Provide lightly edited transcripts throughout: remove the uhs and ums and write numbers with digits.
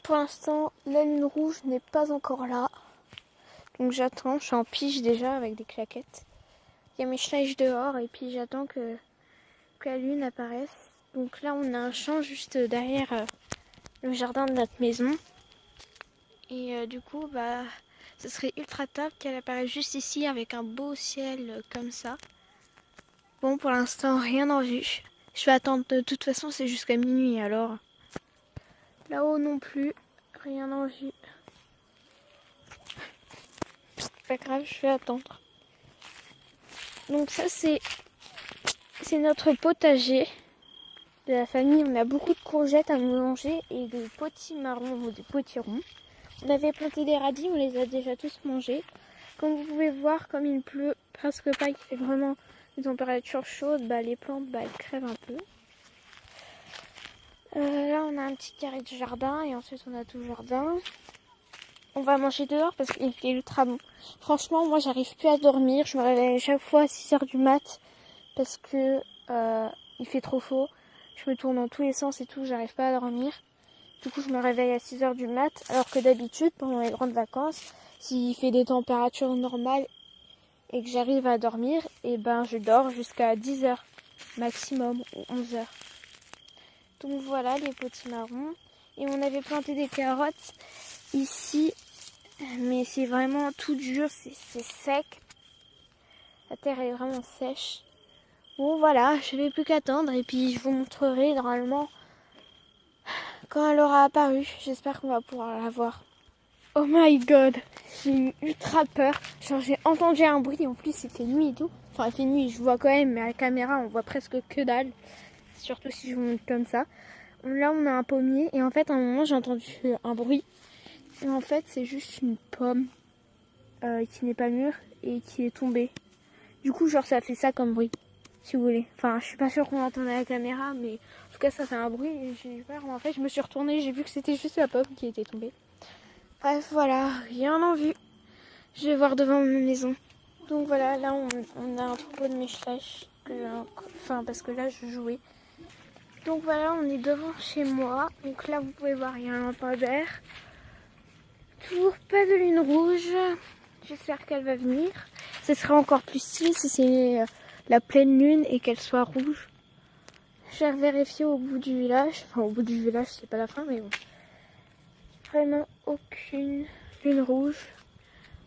pour l'instant, la lune rouge n'est pas encore là. Donc j'attends, je suis en pige déjà avec des claquettes. Il y a mes schleich dehors et puis j'attends que la lune apparaisse. Donc là, on a un champ juste derrière le jardin de notre maison. Et du coup, bah, ce serait ultra top qu'elle apparaisse juste ici avec un beau ciel comme ça. Bon, pour l'instant, rien en vue. Je vais attendre, de toute façon, c'est jusqu'à minuit alors. Là-haut non plus, rien en vue. C'est pas grave, je vais attendre. Donc ça, c'est notre potager de la famille. On a beaucoup de courgettes à mélanger et de potimarrons ou des potirons. On avait planté des radis, on les a déjà tous mangés. Comme vous pouvez voir, comme il pleut presque pas, il fait vraiment des températures chaudes, bah, les plantes elles crèvent un peu. Là on a un petit carré de jardin et ensuite on a tout le jardin. On va manger dehors parce qu'il fait ultra bon. Franchement, moi j'arrive plus à dormir, je me réveille à chaque fois à 6h du mat parce que il fait trop chaud. Je me tourne dans tous les sens et tout, j'arrive pas à dormir. Du coup je me réveille à 6h du mat alors que d'habitude pendant les grandes vacances, s'il fait des températures normales et que j'arrive à dormir, et ben je dors jusqu'à 10h maximum ou 11h. Donc voilà les potimarrons. Et on avait planté des carottes ici, mais c'est vraiment tout dur, c'est sec. La terre est vraiment sèche. Bon voilà, je n'ai plus qu'attendre et puis je vous montrerai normalement quand elle aura apparu. J'espère qu'on va pouvoir la voir. Oh my god, j'ai eu ultra peur. Genre j'ai entendu un bruit et en plus il fait nuit et tout. Enfin il fait nuit, je vois quand même, mais à la caméra on voit presque que dalle. Surtout si je vous montre comme ça. Là on a un pommier et en fait à un moment j'ai entendu un bruit. Et en fait c'est juste une pomme qui n'est pas mûre et qui est tombée. Du coup genre ça fait ça comme bruit, si vous voulez. Enfin je suis pas sûre qu'on l'entende à la caméra, mais en tout cas ça fait un bruit et j'ai eu peur. En fait je me suis retournée, j'ai vu que c'était juste la pomme qui était tombée. Bref, voilà, rien en vue. Je vais voir devant ma maison. Donc voilà, là on a un troupeau de mes schleich. Enfin, parce que là je jouais. Donc voilà, on est devant chez moi. Donc là vous pouvez voir, il y a un lampadaire. Toujours pas de lune rouge. J'espère qu'elle va venir. Ce serait encore plus stylé si c'est la pleine lune et qu'elle soit rouge. Je vais vérifier au bout du village. Enfin, au bout du village, c'est pas la fin, mais bon. Vraiment aucune lune rouge.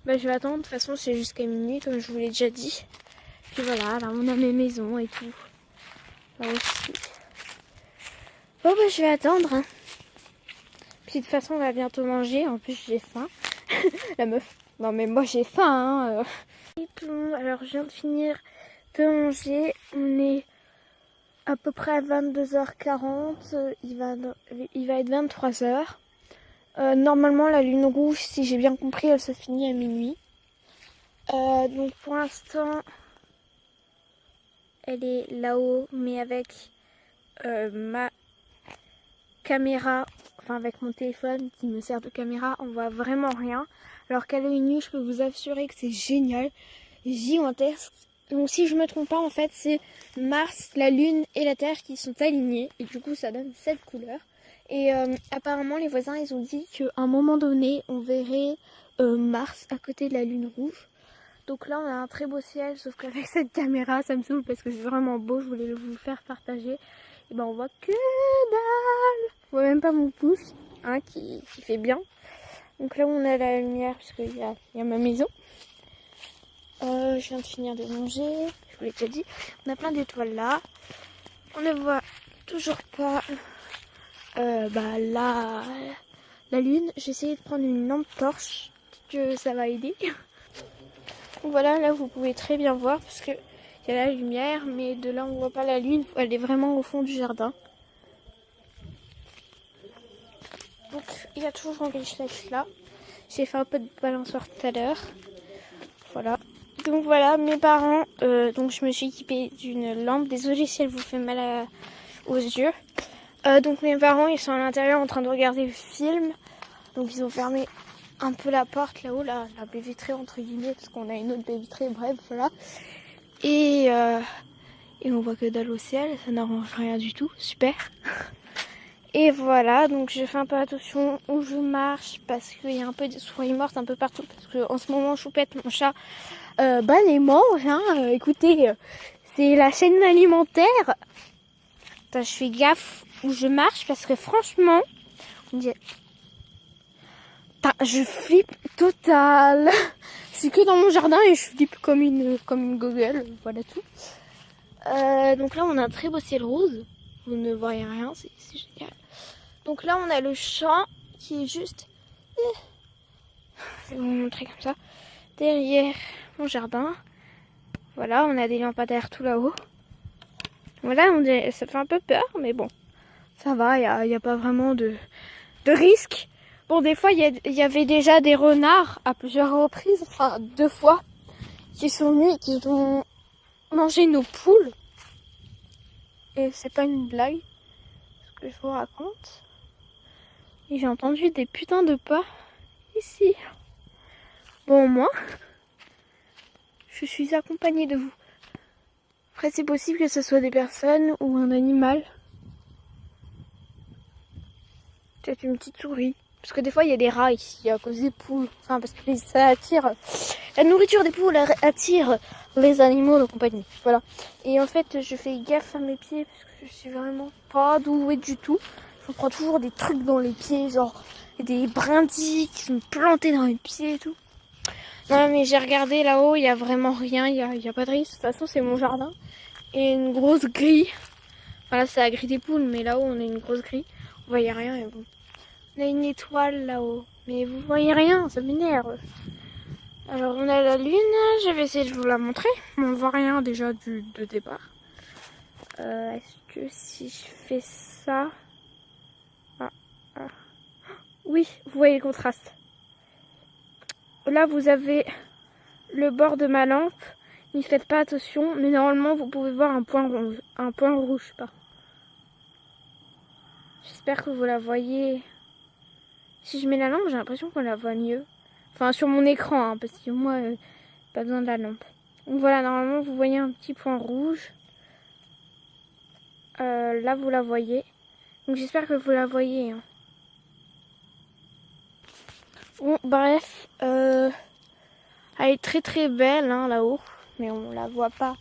Bah, je vais attendre, de toute façon c'est jusqu'à minuit comme je vous l'ai déjà dit. Puis voilà, là on a mes maisons et tout. Là aussi. Bon bah je vais attendre. Hein. Puis de toute façon on va bientôt manger, en plus j'ai faim. La meuf. Non mais moi j'ai faim. Hein. Alors je viens de finir de manger. On est à peu près à 22h40. Il va être 23h. Normalement la lune rouge, si j'ai bien compris, elle se finit à minuit. Donc pour l'instant, elle est là-haut, mais avec ma caméra, enfin avec mon téléphone qui me sert de caméra, on voit vraiment rien. Alors qu'à l'œil nu, je peux vous assurer que c'est génial, gigantesque. Donc si je me trompe pas, en fait, c'est Mars, la Lune et la Terre qui sont alignés, et du coup ça donne cette couleur. Et apparemment les voisins ils ont dit qu'à un moment donné on verrait Mars à côté de la Lune rouge. Donc là on a un très beau ciel, sauf qu'avec cette caméra ça me saoule parce que c'est vraiment beau, je voulais vous le faire partager. Et ben on voit que dalle, on voit même pas mon pouce hein, qui fait bien. Donc là on a la lumière puisqu'il y a ma maison. Je viens de finir de manger, je vous l'ai déjà dit. On a plein d'étoiles là. On ne voit toujours pas la lune. J'ai essayé de prendre une lampe torche, que ça va aider. Donc voilà, là vous pouvez très bien voir parce que il y a la lumière, mais de là on voit pas la lune. Elle est vraiment au fond du jardin. Donc il y a toujours un schleich là. J'ai fait un peu de balançoire tout à l'heure. Voilà. Donc voilà, mes parents, donc je me suis équipée d'une lampe. Désolée si elle vous fait mal aux yeux. Donc mes parents, ils sont à l'intérieur en train de regarder le film. Donc ils ont fermé un peu la porte là-haut, la baie vitrée entre guillemets, parce qu'on a une autre baie vitrée, bref, voilà. Et on voit que dalle au ciel, ça n'arrange rien du tout, super. Et voilà, donc je fais un peu attention où je marche parce qu'il y a un peu de souris mortes un peu partout. Parce que en ce moment, Choupette, mon chat, les mange. Hein. Écoutez, c'est la chaîne alimentaire. Attends, je fais gaffe où je marche parce que franchement, on dirait... Putain, je flippe total. Je suis que dans mon jardin et je flippe comme une gogole. Voilà tout. Donc là, on a un très beau ciel rose. Vous ne voyez rien, c'est génial. Donc là, on a le champ qui est juste... Je vais vous montrer comme ça. Derrière mon jardin. Voilà, on a des lampadaires tout là-haut. Voilà, ça fait un peu peur, mais bon. Ça va, il n'y a pas vraiment de risque. Bon, des fois, il y avait déjà des renards à plusieurs reprises, enfin 2 fois, qui sont venus, qui ont mangé nos poules. Et c'est pas une blague, ce que je vous raconte. Et j'ai entendu des putains de pas ici. Bon, moi, je suis accompagnée de vous. Après, c'est possible que ce soit des personnes ou un animal. Peut-être une petite souris. Parce que des fois, il y a des rats ici à cause des poules. Enfin, parce que ça attire... La nourriture des poules attire les animaux de compagnie. Voilà. Et en fait, je fais gaffe à mes pieds parce que je suis vraiment pas douée du tout. Je me prends toujours des trucs dans les pieds, genre des brindilles qui sont plantées dans les pieds et tout. Non, mais j'ai regardé là-haut, il y a vraiment rien. Il y a pas de risque. De toute façon, c'est mon jardin. Et une grosse grille. Voilà, c'est la grille des poules, mais là-haut, on a une grosse grille. On voyait rien, mais bon. On a une étoile là-haut, mais vous voyez rien, ça m'énerve. Alors on a la lune, je vais essayer de vous la montrer. On voit rien déjà de départ. Est-ce que si je fais ça... Oui, vous voyez le contraste. Là vous avez le bord de ma lampe. N'y faites pas attention, mais normalement vous pouvez voir un point rouge. J'espère que vous la voyez. Si je mets la lampe, j'ai l'impression qu'on la voit mieux. Enfin, sur mon écran, hein, parce que moi, pas besoin de la lampe. Donc voilà, normalement, vous voyez un petit point rouge. Là, vous la voyez. Donc j'espère que vous la voyez. Hein. Bon, bref. Elle est très très belle, hein, là-haut. Mais on la voit pas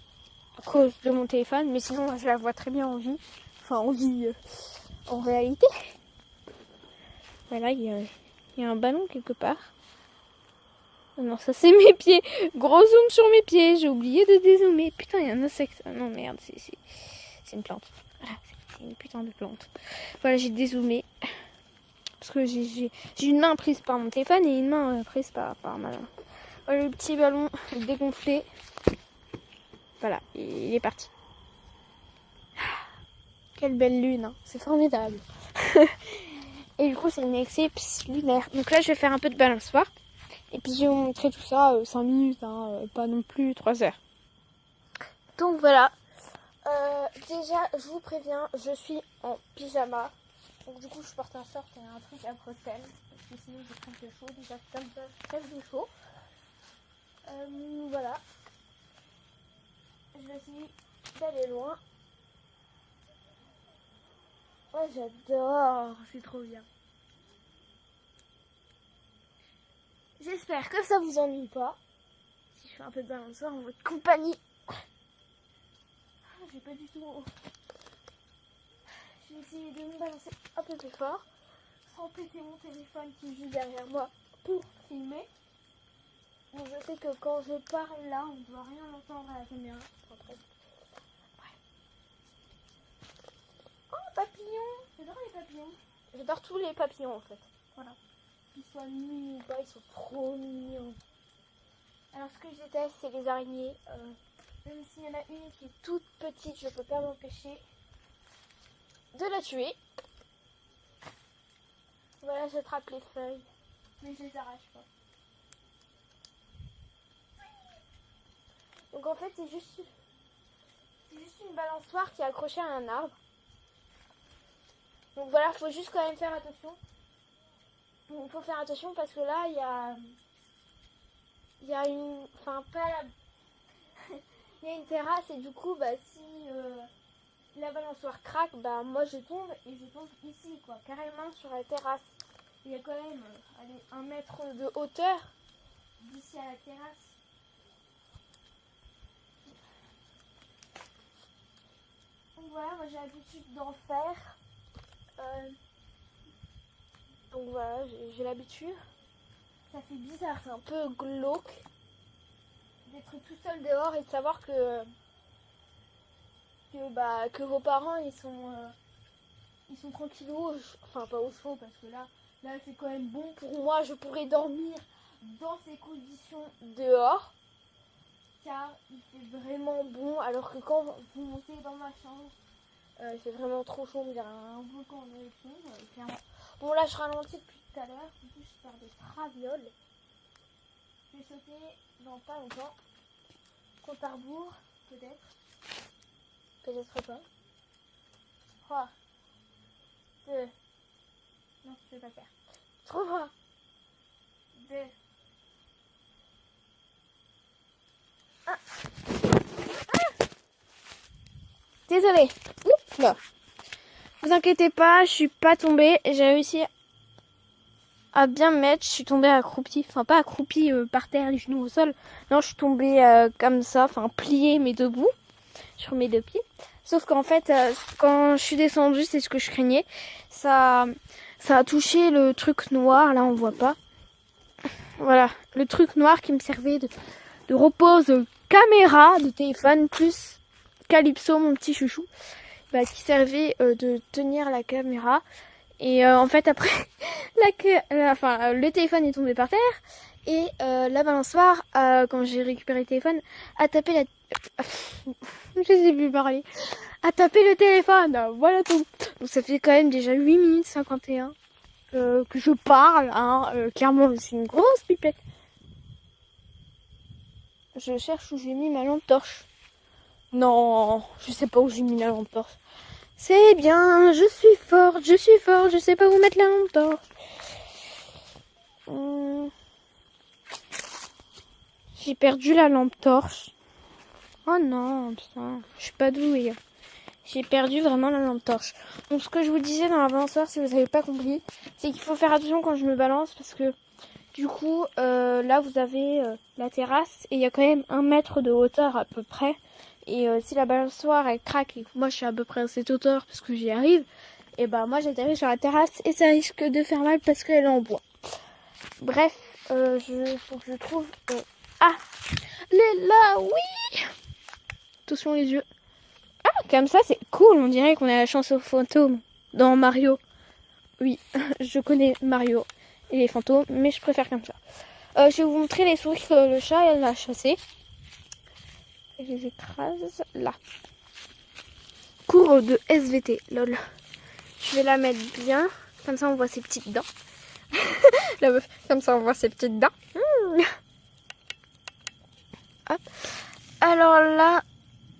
à cause de mon téléphone. Mais sinon, je la vois très bien en vie. Enfin, en vie, en réalité. Voilà, il y a un ballon quelque part. Oh non, ça c'est mes pieds. Gros zoom sur mes pieds. J'ai oublié de dézoomer. Putain, il y a un insecte. Non, merde, c'est une plante. Voilà, c'est une putain de plante. Voilà, j'ai dézoomé. Parce que j'ai une main prise par mon téléphone et une main prise par ma main. Voilà, le petit ballon dégonflé. Voilà, il est parti. Quelle belle lune, hein. C'est formidable. Et du coup, c'est une éclipse lunaire. Donc là, je vais faire un peu de balançoire. Et puis, je vais vous montrer tout ça 5 minutes, hein, pas non plus 3 heures. Donc voilà. Déjà, je vous préviens, je suis en pyjama. Donc du coup, je porte un short et un truc à bretelles. Parce que sinon, je crève de chaud. Déjà, comme ça, je crève de chaud. Voilà. Je vais essayer d'aller loin. Oh, j'adore. C'est trop bien. J'espère que ça vous ennuie pas. Si je fais un peu de balançoire en votre compagnie. J'ai pas du tout... Je vais essayer de me balancer un peu plus fort. Sans péter mon téléphone qui est juste derrière moi pour filmer. Donc je sais que quand je parle là, on ne doit rien entendre à la caméra. Enfin, oh, papillons! J'adore les papillons. J'adore tous les papillons en fait. Voilà. Qu'ils soient nus ou pas, ils sont trop mignons. Alors ce que je déteste, c'est les araignées. Même s'il y en a une qui est toute petite, je ne peux pas m'empêcher de la tuer. Voilà, j'attrape les feuilles, mais je les arrache pas. Donc en fait, c'est juste une balançoire qui est accrochée à un arbre. Donc voilà, faut juste quand même faire attention. Il faut faire attention parce que là, il y a une... Enfin, pas la... Il y a une terrasse et du coup, bah si la balançoire craque, bah moi je tombe et je tombe ici quoi, carrément sur la terrasse. Il y a quand même allez, 1 mètre de hauteur d'ici à la terrasse. Donc voilà, moi j'ai l'habitude d'en faire. Donc voilà, j'ai l'habitude. Ça fait bizarre, c'est un peu glauque d'être tout seul dehors et de savoir que vos parents ils sont tranquillou, enfin pas au chaud parce que là c'est quand même bon pour moi, je pourrais dormir dans ces conditions dehors car il fait vraiment bon, alors que quand vous montez dans ma chambre c'est vraiment trop chaud, il y a un volcan en éruption clairement. Bon là je ralentis depuis tout à l'heure, du coup je vais faire des ravioles, je vais sauter dans pas longtemps, compte à rebours peut-être pas. 3, 2, non je vais pas faire. 3, 2, 1. Désolée. Oups là. Vous inquiétez pas, je suis pas tombée. J'ai réussi à bien me mettre. Je suis tombée accroupie. Enfin pas accroupie par terre, les genoux au sol. Non, je suis tombée comme ça, enfin pliée mais debout. Sur mes 2 pieds. Sauf qu'en fait, quand je suis descendue, c'est ce que je craignais. Ça a touché le truc noir. Là, on voit pas. Voilà, le truc noir qui me servait de repose caméra de téléphone plus Calypso, mon petit chouchou, qui servait de tenir la caméra. Et en fait, après, le téléphone est tombé par terre. Et la balançoire, quand j'ai récupéré le téléphone, a tapé la... je sais plus parler. A tapé le téléphone. Voilà tout. Donc ça fait quand même déjà 8 minutes 51 que je parle. Hein. Clairement, je suis une grosse pipette. Je cherche où j'ai mis ma lampe torche. Non, je sais pas où j'ai mis la lampe torche. C'est bien, je suis forte, je sais pas où mettre la lampe torche. J'ai perdu la lampe torche. Oh non, putain, je suis pas douée. J'ai perdu vraiment la lampe torche. Donc ce que je vous disais dans la balançoire, si vous avez pas compris, c'est qu'il faut faire attention quand je me balance parce que du coup, là vous avez la terrasse et il y a quand même 1 mètre de hauteur à peu près. Et si la balançoire elle craque et que moi je suis à peu près à cette hauteur parce que j'y arrive, et moi j'atterris sur la terrasse et ça risque de faire mal parce qu'elle est en bois. Bref, faut que je trouve... Ah, elle est là, oui. Attention les yeux. Ah, comme ça c'est cool, on dirait qu'on a la chance aux fantômes dans Mario. Oui, je connais Mario et les fantômes, mais je préfère comme ça. Je vais vous montrer les souris que le chat elle a chassées. Je les écrase là. Cours de SVT, lol. Je vais la mettre bien, comme ça on voit ses petites dents. La meuf, comme ça on voit ses petites dents. Hop. Alors là,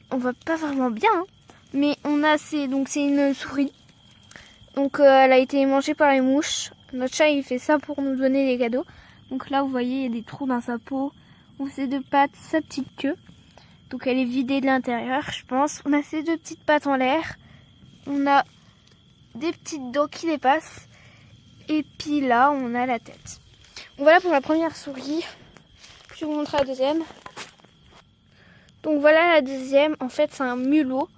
on voit pas vraiment bien, hein, mais on a donc c'est une souris. Donc elle a été mangée par les mouches. Notre chat il fait ça pour nous donner des cadeaux. Donc là vous voyez il y a des trous dans sa peau. On ses 2 pattes, sa petite queue. Donc elle est vidée de l'intérieur, je pense. On a ses 2 petites pattes en l'air. On a des petites dents qui dépassent. Et puis là, on a la tête. Donc voilà pour la première souris. Je vais vous montrer la deuxième. Donc voilà la deuxième. En fait, c'est un mulot.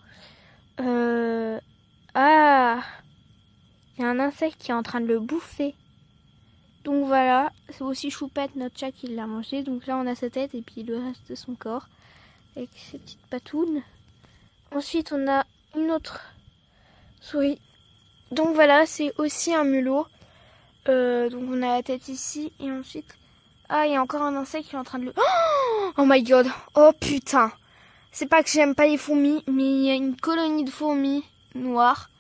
Ah, il y a un insecte qui est en train de le bouffer. Donc voilà, c'est aussi Choupette, notre chat, qui l'a mangé. Donc là, on a sa tête et puis le reste de son corps. Avec ses petites patounes. Ensuite, on a une autre souris. Donc voilà, c'est aussi un mulot. Donc on a la tête ici. Et ensuite... Ah, il y a encore un insecte qui est en train de le... Oh my god. Oh putain. C'est pas que j'aime pas les fourmis, mais il y a une colonie de fourmis noires.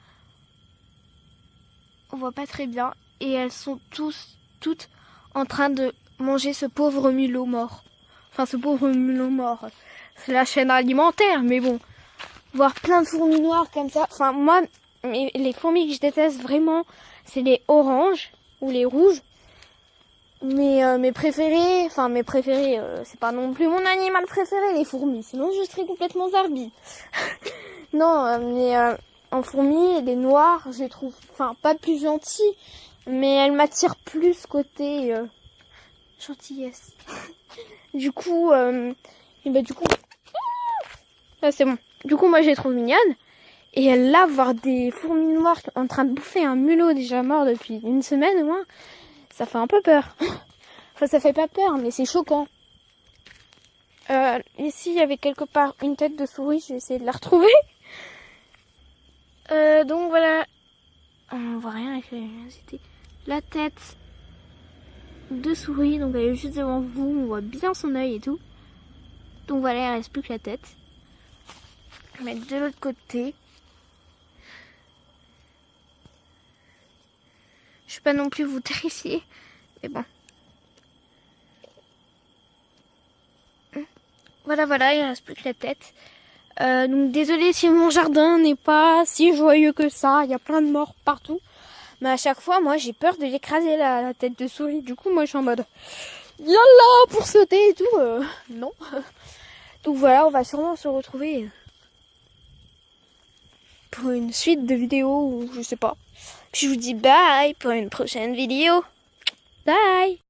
On voit pas très bien. Et elles sont toutes en train de manger ce pauvre mulot mort. Enfin, ce pauvre mulot mort. C'est la chaîne alimentaire, mais bon. Voir plein de fourmis noires comme ça. Enfin, moi, les fourmis que je déteste vraiment, c'est les oranges ou les rouges. Mais mes préférés, c'est pas non plus mon animal préféré, les fourmis. Sinon, je serais complètement zarbi. Non, mais en fourmi, les noires, je les trouve, enfin, pas plus gentilles, mais elles m'attirent plus côté gentillesse. Du coup, et bah du coup, ah, c'est bon. Du coup, moi, je les trouve mignonnes. Et là, voir des fourmis noires en train de bouffer un mulot déjà mort depuis une semaine au moins, ça fait un peu peur. Enfin, ça fait pas peur, mais c'est choquant. Ici, il y avait quelque part une tête de souris, je vais essayer de la retrouver. Donc voilà, on voit rien avec c'était la tête de souris, donc elle est juste devant vous, on voit bien son œil et tout. Donc voilà, il reste plus que la tête. Je vais mettre de l'autre côté. Je vais pas non plus vous terrifier, mais bon. Voilà, il reste plus que la tête. Donc désolée si mon jardin n'est pas si joyeux que ça, il y a plein de morts partout. Mais à chaque fois, moi j'ai peur de l'écraser la tête de souris. Du coup, moi je suis en mode yalla pour sauter et tout. Non. Donc voilà, on va sûrement se retrouver pour une suite de vidéos ou je sais pas. Puis je vous dis bye pour une prochaine vidéo. Bye.